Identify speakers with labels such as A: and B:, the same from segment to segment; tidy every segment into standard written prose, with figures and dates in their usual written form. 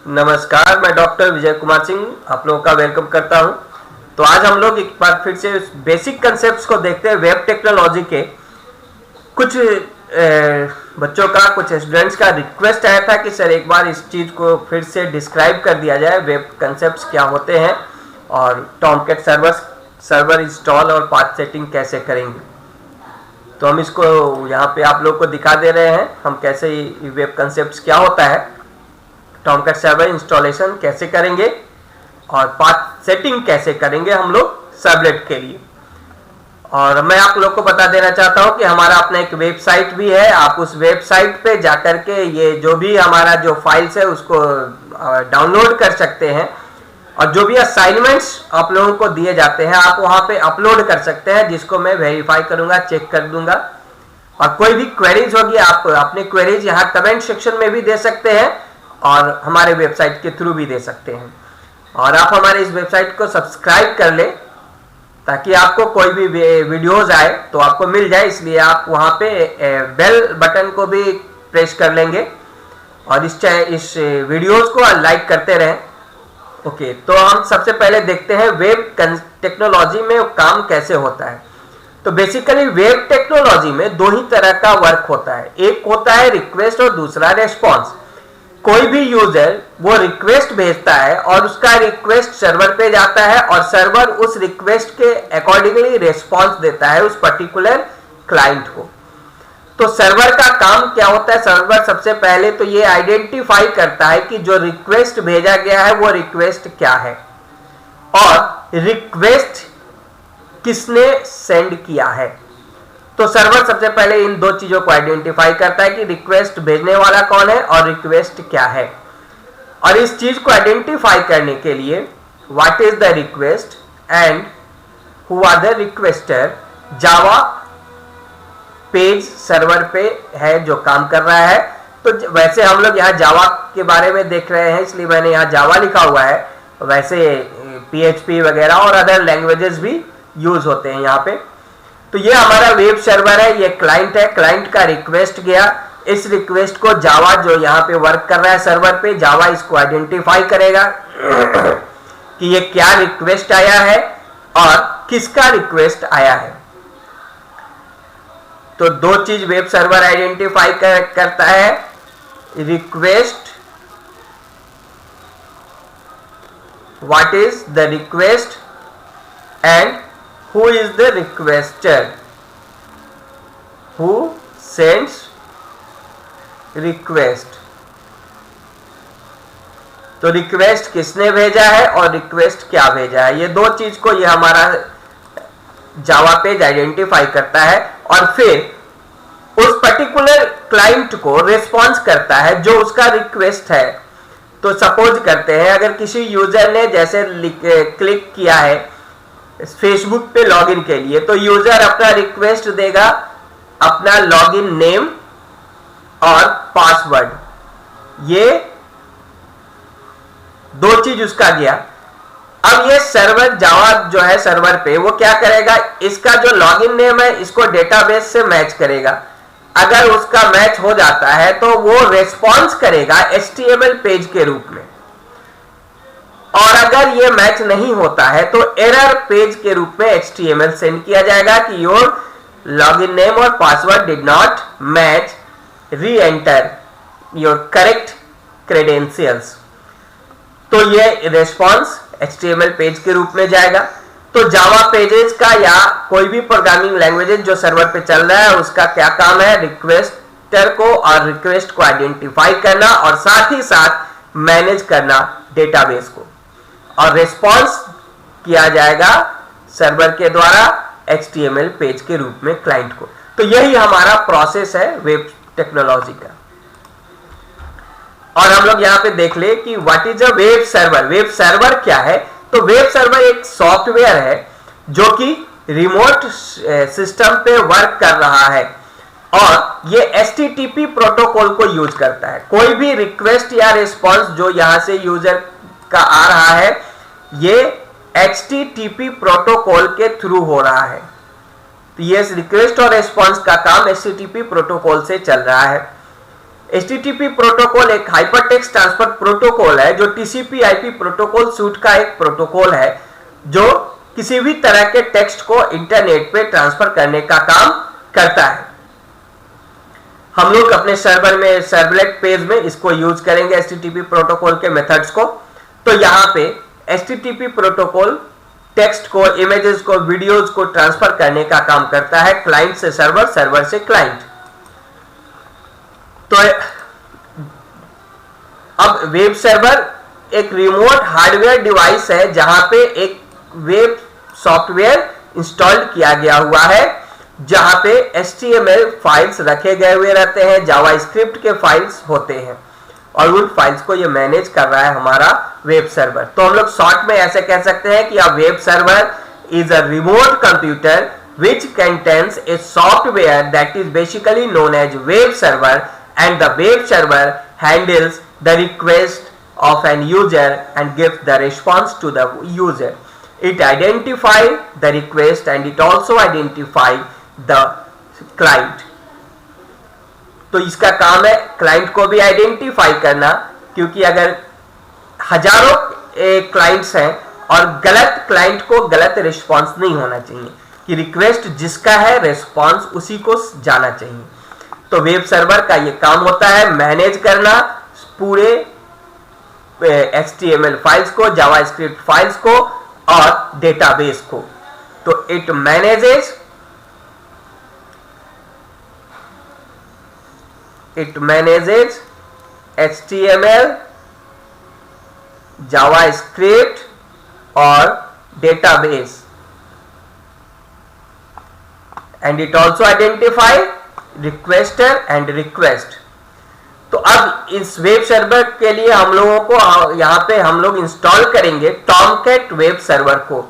A: नमस्कार, मैं डॉक्टर विजय कुमार सिंह आप लोगों का वेलकम करता हूं। तो आज हम लोग एक बार फिर से बेसिक कंसेप्ट्स को देखते हैं वेब टेक्नोलॉजी के। कुछ बच्चों का, कुछ स्टूडेंट्स का रिक्वेस्ट आया था कि सर एक बार इस चीज़ को फिर से डिस्क्राइब कर दिया जाए, वेब कंसेप्ट्स क्या होते हैं और टॉमकैट सर्वर इंस्टॉल और पाथ सेटिंग कैसे करेंगे। तो हम इसको यहाँ पे आप लोग को दिखा दे रहे हैं, हम कैसे वेब कंसेप्ट्स क्या होता है, टॉमकैट सर्वर इंस्टॉलेशन कैसे करेंगे और पाथ सेटिंग कैसे करेंगे हम लोग सर्वलेट के लिए। और मैं आप लोग को बता देना चाहता हूं कि हमारा अपना एक वेबसाइट भी है। आप उस वेबसाइट पे जाकर के ये जो भी हमारा जो फाइल्स है उसको डाउनलोड कर सकते हैं और जो भी असाइनमेंट्स आप लोगों को दिए जाते हैं आप वहां पे अपलोड कर सकते हैं, जिसको मैं वेरीफाई करूंगा, चेक कर दूंगा। और कोई भी क्वेरीज होगी आप अपने क्वेरीज यहाँ कमेंट सेक्शन में भी दे सकते हैं और हमारे वेबसाइट के थ्रू भी दे सकते हैं। और आप हमारे इस वेबसाइट को सब्सक्राइब कर ले ताकि आपको कोई भी वीडियोस आए तो आपको मिल जाए, इसलिए आप वहां पे बेल बटन को भी प्रेस कर लेंगे और इस वीडियोस को लाइक करते रहें। ओके, तो हम सबसे पहले देखते हैं वेब टेक्नोलॉजी में काम कैसे होता है। तो बेसिकली वेब टेक्नोलॉजी में दो ही तरह का वर्क होता है, एक होता है रिक्वेस्ट और दूसरा रेस्पॉन्स। कोई भी यूजर वो रिक्वेस्ट भेजता है और उसका रिक्वेस्ट सर्वर पे जाता है और सर्वर उस रिक्वेस्ट के अकॉर्डिंगली रिस्पॉन्स देता है उस पर्टिकुलर क्लाइंट को। तो सर्वर का काम क्या होता है, सर्वर सबसे पहले तो ये आइडेंटिफाई करता है कि जो रिक्वेस्ट भेजा गया है वो रिक्वेस्ट क्या है और रिक्वेस्ट किसने सेंड किया है। तो सर्वर सबसे पहले इन दो चीजों को आइडेंटिफाई करता है कि रिक्वेस्ट भेजने वाला कौन है और रिक्वेस्ट क्या है। और इस चीज को आइडेंटिफाई करने के लिए what is the request and who are the requester, Java page server पे है जो काम कर रहा है। तो वैसे हम लोग यहाँ जावा के बारे में देख रहे हैं इसलिए मैंने यहाँ जावा लिखा हुआ है, वैसे PHP वगैरह और अदर लैंग्वेजेस भी यूज होते हैं यहाँ पे। तो ये हमारा वेब सर्वर है, ये क्लाइंट है, क्लाइंट का रिक्वेस्ट गया, इस रिक्वेस्ट को जावा जो यहाँ पे वर्क कर रहा है सर्वर पे, जावा इसको आइडेंटिफाई करेगा कि ये क्या रिक्वेस्ट आया है और किसका रिक्वेस्ट आया है। तो दो चीज वेब सर्वर आइडेंटिफाई करता है, request, what is the request and who is the requester, who sends request। तो रिक्वेस्ट किसने भेजा है और रिक्वेस्ट क्या भेजा है, ये दो चीज को ये हमारा जावा पेज आइडेंटिफाई करता है और फिर उस पर्टिकुलर क्लाइंट को रिस्पॉन्स करता है जो उसका रिक्वेस्ट है। तो सपोज करते हैं अगर किसी यूजर ने जैसे क्लिक किया है फेसबुक पे लॉगिन के लिए, तो यूजर अपना रिक्वेस्ट देगा अपना लॉगिन नेम और पासवर्ड, ये दो चीज उसका गया। अब ये सर्वर जावा जो है सर्वर पे वो क्या करेगा, इसका जो लॉगिन नेम है इसको डेटाबेस से मैच करेगा। अगर उसका मैच हो जाता है तो वो रेस्पॉन्स करेगा HTML पेज के रूप में, और अगर ये मैच नहीं होता है तो एरर पेज के रूप में HTML सेंड किया जाएगा कि योर लॉगिन नेम और पासवर्ड डिड नॉट मैच, री एंटर योर करेक्ट क्रेडेंशियल्स। तो ये रेस्पॉन्स HTML पेज के रूप में जाएगा। तो जावा पेजेस का या कोई भी प्रोग्रामिंग लैंग्वेजेस जो सर्वर पे चल रहा है उसका क्या काम है, रिक्वेस्टर को और रिक्वेस्ट को आइडेंटिफाई करना और साथ ही साथ मैनेज करना डेटाबेस को, और रिस्पॉन्स किया जाएगा सर्वर के द्वारा HTML पेज के रूप में क्लाइंट को। तो यही हमारा प्रोसेस है वेब टेक्नोलॉजी का। और हम लोग यहाँ पे देख ले कि what is a web server. Web server क्या है, तो वेब सर्वर एक सॉफ्टवेयर है जो कि रिमोट सिस्टम पे वर्क कर रहा है और ये HTTP प्रोटोकॉल को यूज करता है। कोई भी रिक्वेस्ट या रिस्पॉन्स जो यहां से यूजर का आ रहा है ये HTTP प्रोटोकॉल के थ्रू हो रहा है। तो ये रिक्वेस्ट और रिस्पॉन्स का काम HTTP प्रोटोकॉल से चल रहा है। HTTP प्रोटोकॉल एक हाइपरटेक्स्ट ट्रांसफर प्रोटोकॉल है जो TCP/IP प्रोटोकॉल सूट का एक प्रोटोकॉल है जो किसी भी तरह के टेक्स्ट को इंटरनेट पे ट्रांसफर करने का काम करता है। हम लोग अपने सर्वर में सर्वलेट पेज में इसको यूज करेंगे HTTP प्रोटोकॉल के मेथड्स को। तो यहां पे HTTP प्रोटोकॉल टेक्स्ट को, इमेजेस को, वीडियोस को ट्रांसफर करने का काम करता है क्लाइंट से सर्वर, सर्वर से क्लाइंट। तो अब वेब सर्वर एक रिमोट हार्डवेयर डिवाइस है जहां पे एक वेब सॉफ्टवेयर इंस्टॉल किया गया हुआ है जहां पे HTML फाइल्स रखे गए हुए रहते हैं, जावास्क्रिप्ट के फाइल्स होते हैं और उन फाइल्स को ये मैनेज कर रहा है हमारा वेब सर्वर। तो हम लोग शॉर्ट में ऐसे कह सकते हैं कि a web server is a remote computer which contains a software that is basically known as web server, and the web server handles the request of an user and gives the response to the user. It identifies the request and it also identifies the client. तो इसका काम है client को भी identify करना, क्योंकि अगर हजारों क्लाइंट्स हैं और गलत क्लाइंट को गलत रिस्पांस नहीं होना चाहिए कि रिक्वेस्ट जिसका है रिस्पांस उसी को जाना चाहिए। तो वेब सर्वर का ये काम होता है मैनेज करना पूरे HTML फाइल्स को, जावास्क्रिप्ट फाइल्स को और डेटाबेस को। तो इट मैनेजेज HTML, जावास्क्रिप्ट और database, and it also identify requester and request। तो अब इस वेब सर्वर के लिए हम लोगों को यहाँ पे हम लोग इंस्टॉल करेंगे टॉमकैट वेब सर्वर को।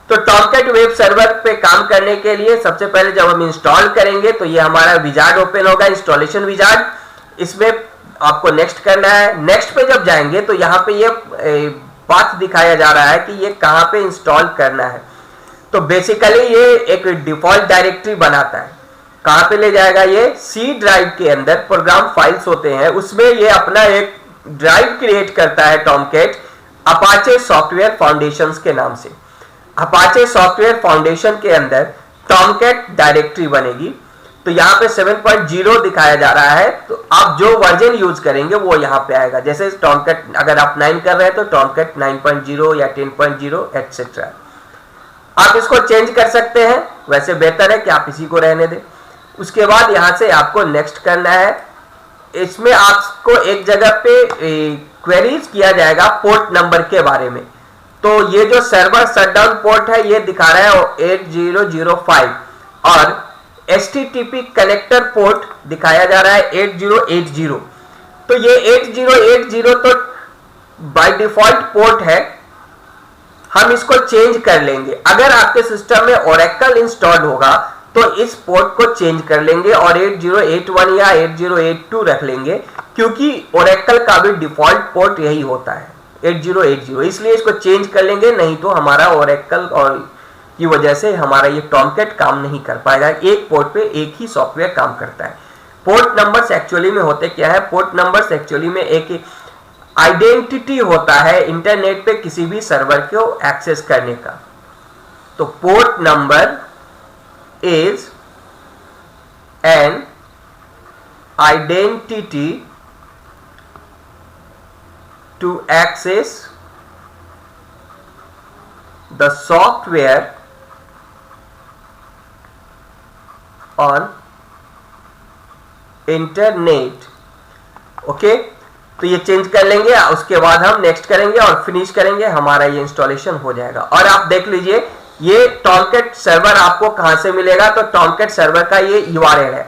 A: तो टॉमकैट वेब सर्वर पे काम करने के लिए सबसे पहले जब हम इंस्टॉल करेंगे तो ये हमारा विजार्ड ओपन होगा, इंस्टॉलेशन विजार्ड। इसमें आपको नेक्स्ट करना है। नेक्स्ट पे जब जाएंगे तो यहाँ पे ये पाथ दिखाया जा रहा है कि ये कहाँ पे इंस्टॉल करना है। तो बेसिकली ये एक डिफॉल्ट डायरेक्टरी बनाता है। कहां पे ले जाएगा? ये सी ड्राइव के अंदर प्रोग्राम फाइल्स होते हैं, उसमें ये अपना एक ड्राइव क्रिएट करता है टॉमकैट अपाचे सॉफ्टवेयर फाउंडेशन के नाम से। अपाचे सॉफ्टवेयर फाउंडेशन के अंदर टॉमकैट डायरेक्टरी बनेगी। तो यहाँ पे 7.0 दिखाया जा रहा है, तो आप जो वर्जन यूज करेंगे वो यहाँ पे आएगा। जैसे टॉमकैट अगर आप 9 कर रहे हैं तो टॉमकैट 9.0 या 10.0 एटसेट्रा। आप इसको चेंज कर सकते हैं, वैसे बेहतर है कि आप इसी को रहने दें। उसके बाद यहां से आपको नेक्स्ट करना है। इसमें आपको एक जगह पे क्वेरीज किया जाएगा पोर्ट नंबर के बारे में। तो ये जो सर्वर शटडाउन पोर्ट है ये दिखा रहा है 8005 और HTTP कनेक्टर पोर्ट दिखाया जा रहा है 8080। तो ये 8080 तो बाय डिफॉल्ट पोर्ट है, हम इसको चेंज कर लेंगे। अगर आपके सिस्टम में ओरेकल इंस्टॉल्ड होगा तो इस पोर्ट को चेंज कर लेंगे और 8081 या 8082 रख लेंगे, क्योंकि ओरेकल का भी डिफॉल्ट पोर्ट यही होता है 8080, इसलिए इसको चेंज कर लेंगे। नहीं तो हमारा ओरेकल और की वजह से हमारा ये टॉमकैट काम नहीं कर पाएगा। एक पोर्ट पे एक ही सॉफ्टवेयर काम करता है। पोर्ट नंबर्स एक्चुअली में होते क्या है? पोर्ट नंबर्स एक्चुअली में एक आइडेंटिटी होता है इंटरनेट पे किसी भी सर्वर को एक्सेस करने का। तो port number is an identity to access the software on internet. Okay, तो ये चेंज कर लेंगे, उसके बाद हम नेक्स्ट करेंगे और फिनिश करेंगे, हमारा ये इंस्टॉलेशन हो जाएगा। और आप देख लीजिए ये टॉमकैट सर्वर आपको कहां से मिलेगा? तो टॉमकैट सर्वर का ये URL है।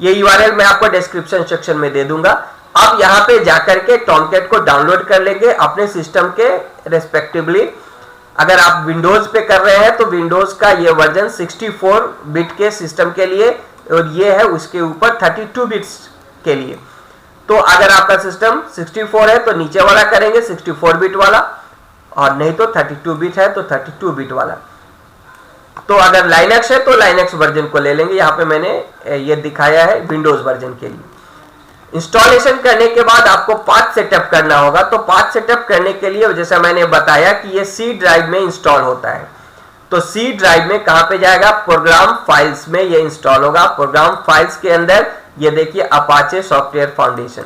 A: ये URL मैं आपको डिस्क्रिप्शन सेक्शन में दे दूंगा। आप यहां पे जाकर के टॉमकैट को डाउनलोड कर लेंगे अपने सिस्टम के रेस्पेक्टिवली। अगर आप विंडोज पे कर रहे हैं तो विंडोज का ये वर्जन 64 बिट के सिस्टम के लिए और ये है उसके ऊपर 32 बिट्स के लिए। तो अगर आपका सिस्टम 64 है तो नीचे वाला करेंगे 64 बिट वाला, और नहीं तो 32 बिट है तो 32 बिट वाला। तो अगर लाइनक्स है तो लाइनक्स वर्जन को ले लेंगे। यहाँ पे मैंने ये दिखाया है विंडोज वर्जन के लिए। इंस्टॉलेशन करने के बाद आपको पाथ सेटअप करना होगा। तो पाथ सेटअप करने के लिए जैसा मैंने बताया कि ये सी ड्राइव में इंस्टॉल होता है। तो सी ड्राइव में कहां पे जाएगा, प्रोग्राम फाइल्स में ये इंस्टॉल होगा। प्रोग्राम फाइल्स के अंदर ये देखिए अपाचे सॉफ्टवेयर फाउंडेशन,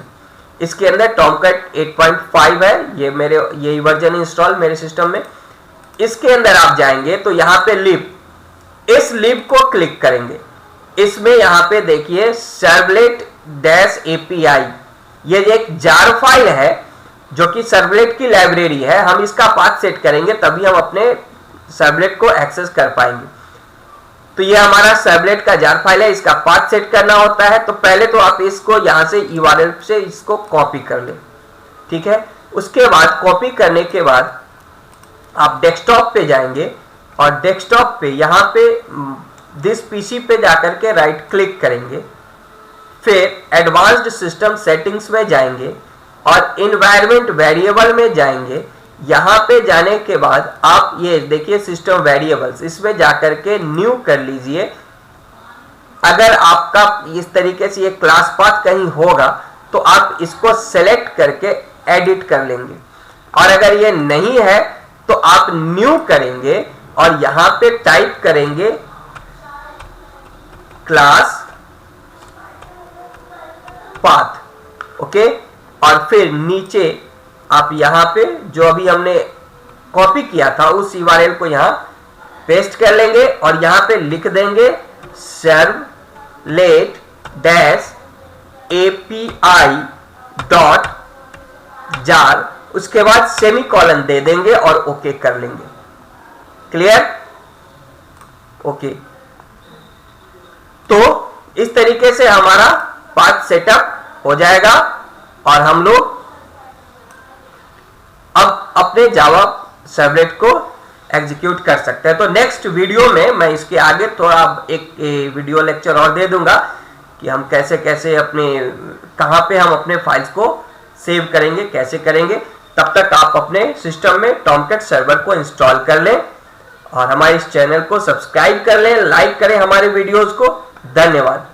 A: इसके अंदर टॉमकैट 8.5 है, ये मेरे यही वर्जन इंस्टॉल मेरे सिस्टम में। इसके अंदर आप जाएंगे तो यहाँ पे लिब, इस लिब को क्लिक करेंगे। इसमें यहाँ पे देखिए सर्वलेट डैश एपीआई, ये एक जार फाइल है जो कि सर्वलेट की लाइब्रेरी है। हम इसका पाथ सेट करेंगे तभी हम अपने सर्वलेट को एक्सेस कर पाएंगे। तो ये हमारा सर्वलेट का जार फाइल है, इसका पाथ सेट करना होता है। तो पहले तो आप इसको यहां से यूआरएल से इसको कॉपी कर ले, ठीक है। उसके बाद कॉपी करने के बाद आप डेस्कटॉप पे जाएंगे और डेस्कटॉप पे यहां पे दिस पीसी पे जाकर के राइट क्लिक करेंगे, फिर एडवांस्ड सिस्टम सेटिंग्स में जाएंगे और इन्वायरमेंट वेरिएबल में जाएंगे। यहां पे जाने के बाद आप ये देखिए सिस्टम वेरिएबल्स, इसमें जाकर के न्यू कर लीजिए। अगर आपका इस तरीके से ये क्लास पाथ कहीं होगा तो आप इसको सेलेक्ट करके एडिट कर लेंगे, और अगर ये नहीं है तो आप न्यू करेंगे और यहां पे टाइप करेंगे क्लास पाथ, ओके। और फिर नीचे आप यहां पे जो अभी हमने कॉपी किया था उस यूआरएल को यहां पेस्ट कर लेंगे और यहां पे लिख देंगे servlet dash API dot jar, उसके बाद सेमीकोलन दे देंगे और ओके कर लेंगे। Clear, okay. तो इस तरीके से हमारा पाथ सेटअप हो जाएगा और हम लोग अब अपने जावा सर्वलेट को एग्जीक्यूट कर सकते हैं। तो नेक्स्ट वीडियो में मैं इसके आगे थोड़ा एक वीडियो लेक्चर और दे दूंगा कि हम कैसे कैसे अपने कहां पे हम अपने फाइल्स को सेव करेंगे, कैसे करेंगे। तब तक आप अपने सिस्टम में टॉमकैट सर्वर को इंस्टॉल कर लें और हमारे इस चैनल को सब्सक्राइब कर लें, लाइक करें हमारे वीडियोस को। धन्यवाद।